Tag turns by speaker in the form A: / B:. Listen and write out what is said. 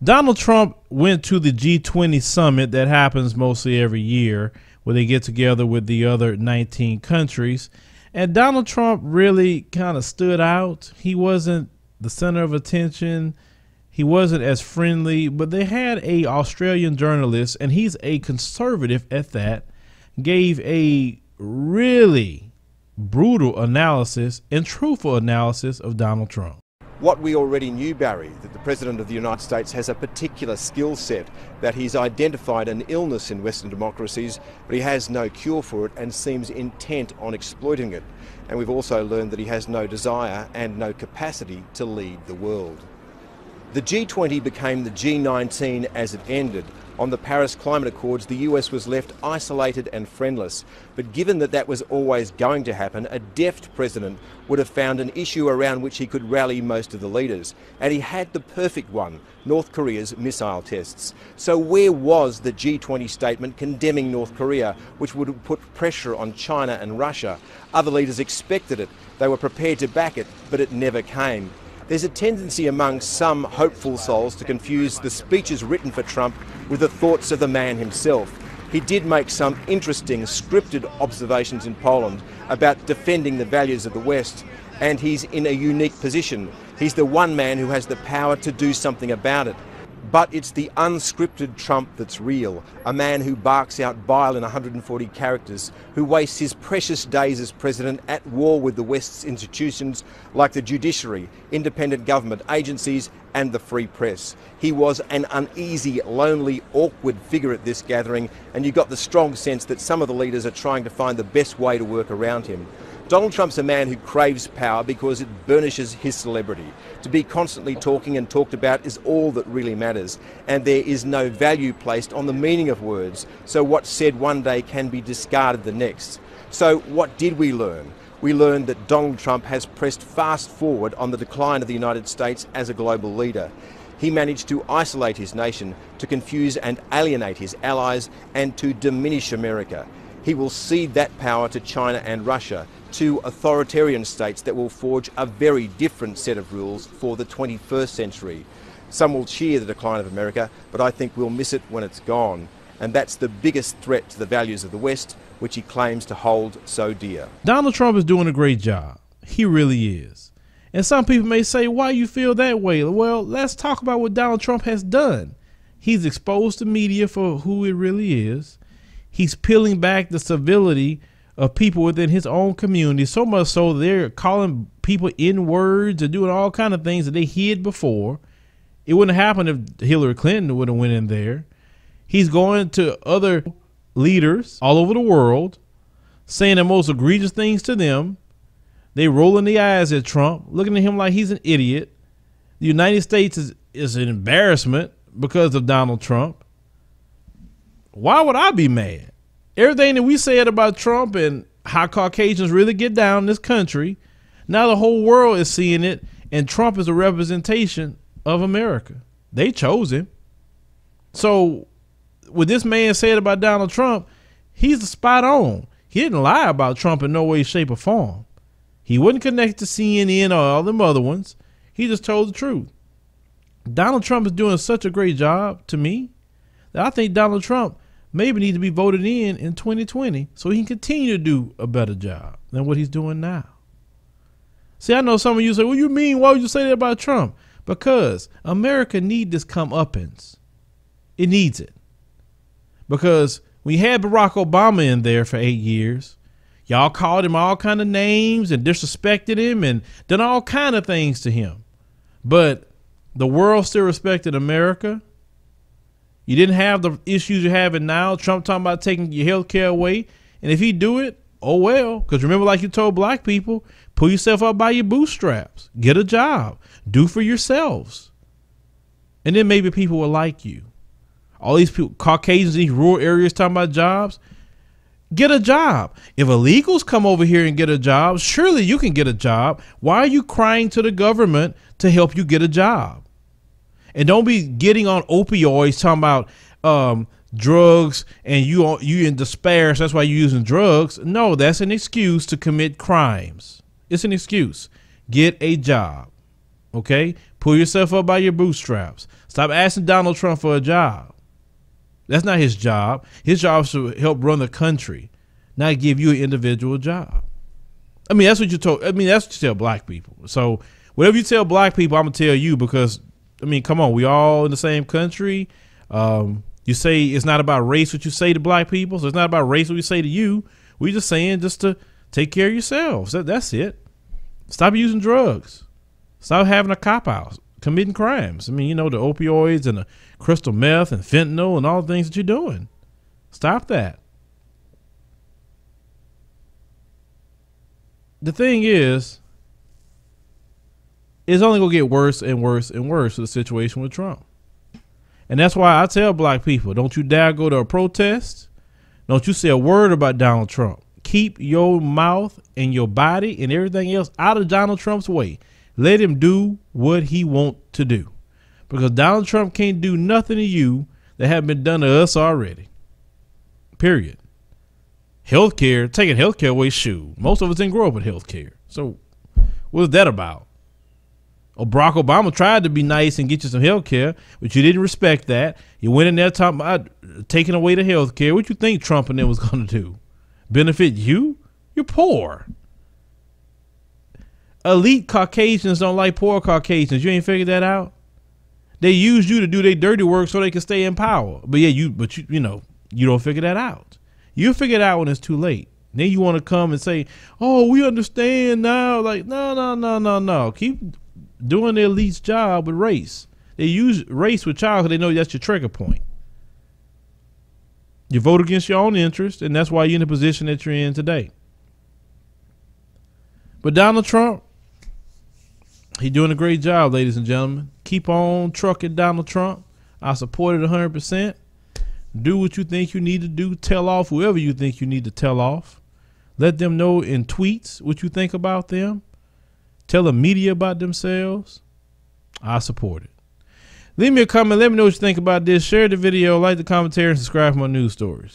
A: Donald Trump went to the G20 summit that happens mostly every year, where they get together with the other 19 countries. And Donald Trump really kind of stood out. He wasn't the center of attention. He wasn't as friendly, but they had a Australian journalist, and he's a conservative at that, gave a really brutal analysis and truthful analysis of Donald Trump.
B: What we already knew, Barry, that the President of the United States has a particular skill set, that he's identified an illness in Western democracies, but he has no cure for it and seems intent on exploiting it. And we've also learned that he has no desire and no capacity to lead the world. The G20 became the G19 as it ended. On the Paris Climate Accords, the US was left isolated and friendless. But given that that was always going to happen, a deft president would have found an issue around which he could rally most of the leaders. And he had the perfect one, North Korea's missile tests. So where was the G20 statement condemning North Korea, which would have put pressure on China and Russia? Other leaders expected it. They were prepared to back it, but it never came. There's a tendency among some hopeful souls to confuse the speeches written for Trump with the thoughts of the man himself. He did make some interesting scripted observations in Poland about defending the values of the West, and he's in a unique position. He's the one man who has the power to do something about it. But it's the unscripted Trump that's real, a man who barks out bile in 140 characters, who wastes his precious days as president at war with the West's institutions like the judiciary, independent government agencies and the free press. He was an uneasy, lonely, awkward figure at this gathering, and you got the strong sense that some of the leaders are trying to find the best way to work around him. Donald Trump's a man who craves power because it burnishes his celebrity. To be constantly talking and talked about is all that really matters, and there is no value placed on the meaning of words, so what's said one day can be discarded the next. So what did we learn? We learned that Donald Trump has pressed fast forward on the decline of the United States as a global leader. He managed to isolate his nation, to confuse and alienate his allies, and to diminish America. He will cede that power to China and Russia, two authoritarian states that will forge a very different set of rules for the 21st century. Some will cheer the decline of America, but I think we'll miss it when it's gone. And that's the biggest threat to the values of the West, which he claims to hold so dear.
A: Donald Trump is doing a great job. He really is. And some people may say, why you feel that way? Well, let's talk about what Donald Trump has done. He's exposed the media for who it really is. He's peeling back the civility of people within his own community, so much so they're calling people N-words and doing all kind of things that they hid before. It wouldn't have happened if Hillary Clinton would have went in there. He's going to other leaders all over the world, saying the most egregious things to them. They rolling the eyes at Trump, looking at him like he's an idiot. The United States is an embarrassment because of Donald Trump. Why would I be mad? Everything that we said about Trump and how Caucasians really get down in this country, now the whole world is seeing it, and Trump is a representation of America. They chose him. So what this man said about Donald Trump, he's spot on. He didn't lie about Trump in no way, shape, or form. He wasn't connected to CNN or all them other ones. He just told the truth. Donald Trump is doing such a great job to me that I think Donald Trump maybe need to be voted in 2020 so he can continue to do a better job than what he's doing now. See, I know some of you say, what do you mean? Why would you say that about Trump? Because America needs this comeuppance. It needs it. Because we had Barack Obama in there for 8 years. Y'all called him all kind of names and disrespected him and done all kind of things to him. But the world still respected America. You didn't have the issues you're having now. Trump talking about taking your health care away. And if he do it, oh well. Because remember, like you told black people, pull yourself up by your bootstraps. Get a job. Do for yourselves. And then maybe people will like you. All these people, Caucasians in these rural areas talking about jobs. Get a job. If illegals come over here and get a job, surely you can get a job. Why are you crying to the government to help you get a job? And don't be getting on opioids talking about drugs and you in despair, so that's why you're using drugs. No, that's an excuse to commit crimes. It's an excuse. Get a job. Okay? Pull yourself up by your bootstraps. Stop asking Donald Trump for a job. That's not his job. His job is to help run the country, not give you an individual job. I mean, that's what you told. I mean, that's what you tell black people. So whatever you tell black people, I'm going to tell you because, I mean, come on. We all in the same country. You say it's not about race what you say to black people. So it's not about race what we say to you. We just saying just to take care of yourselves. That's it. Stop using drugs. Stop having a cop-out, committing crimes. I mean, you know, the opioids and the crystal meth and fentanyl and all the things that you're doing. Stop that. The thing is, it's only going to get worse and worse and worse with the situation with Trump. And that's why I tell black people, don't you dare go to a protest. Don't you say a word about Donald Trump. Keep your mouth and your body and everything else out of Donald Trump's way. Let him do what he wants to do. Because Donald Trump can't do nothing to you that haven't been done to us already. Period. Healthcare, taking healthcare away, shoot. Most of us didn't grow up with healthcare. So what is that about? Oh, Barack Obama tried to be nice and get you some health care, but you didn't respect that. You went in there talking about taking away the health care. What you think Trump and them was going to do? Benefit you? You're poor. Elite Caucasians don't like poor Caucasians. You ain't figured that out? They use you to do their dirty work so they can stay in power. But yeah, you don't figure that out. You figure it out when it's too late. Then you want to come and say, oh, we understand now. Like, no. Keep doing the elite's job with race. They use race with child because they know that's your trigger point. You vote against your own interest, and that's why you're in the position that you're in today. But Donald Trump, he's doing a great job, ladies and gentlemen. Keep on trucking Donald Trump. I support it 100%. Do what you think you need to do. Tell off whoever you think you need to tell off. Let them know in tweets what you think about them. Tell the media about themselves. I support it. Leave me a comment. Let me know what you think about this. Share the video, like the commentary, and subscribe for more news stories.